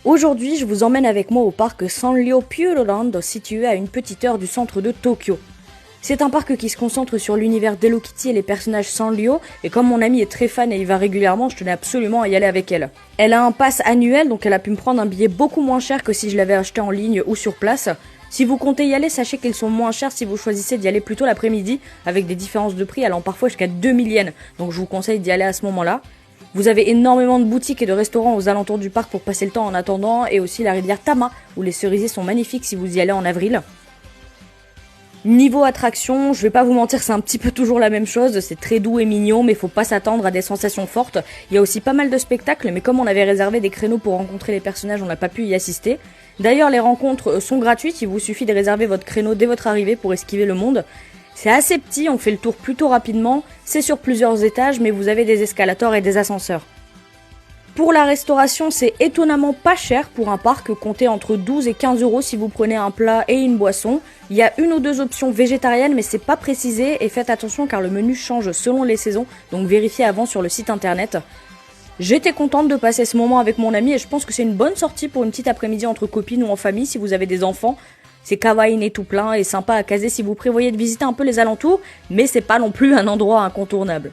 Aujourd'hui, je vous emmène avec moi au parc Sanrio Puroland, situé à une petite heure du centre de Tokyo. C'est un parc qui se concentre sur l'univers d'Hello Kitty et les personnages Sanrio, et comme mon amie est très fan et y va régulièrement, je tenais absolument à y aller avec elle. Elle a un pass annuel, donc elle a pu me prendre un billet beaucoup moins cher que si je l'avais acheté en ligne ou sur place. Si vous comptez y aller, sachez qu'ils sont moins chers si vous choisissez d'y aller plutôt l'après-midi, avec des différences de prix allant parfois jusqu'à 2000 yens, donc je vous conseille d'y aller à ce moment-là. Vous avez énormément de boutiques et de restaurants aux alentours du parc pour passer le temps en attendant, et aussi la rivière Tama, où les cerisiers sont magnifiques si vous y allez en avril. Niveau attraction, je vais pas vous mentir, c'est un petit peu toujours la même chose, c'est très doux et mignon, mais faut pas s'attendre à des sensations fortes. Il y a aussi pas mal de spectacles, mais comme on avait réservé des créneaux pour rencontrer les personnages, on n'a pas pu y assister. D'ailleurs, les rencontres sont gratuites, il vous suffit de réserver votre créneau dès votre arrivée pour esquiver le monde. C'est assez petit, on fait le tour plutôt rapidement, c'est sur plusieurs étages, mais vous avez des escalators et des ascenseurs. Pour la restauration, c'est étonnamment pas cher pour un parc, comptez entre 12 et 15 euros si vous prenez un plat et une boisson. Il y a une ou deux options végétariennes, mais c'est pas précisé, et faites attention car le menu change selon les saisons, donc vérifiez avant sur le site internet. J'étais contente de passer ce moment avec mon ami et je pense que c'est une bonne sortie pour une petite après-midi entre copines ou en famille si vous avez des enfants. C'est kawaii et tout plein et sympa à caser si vous prévoyez de visiter un peu les alentours, mais c'est pas non plus un endroit incontournable.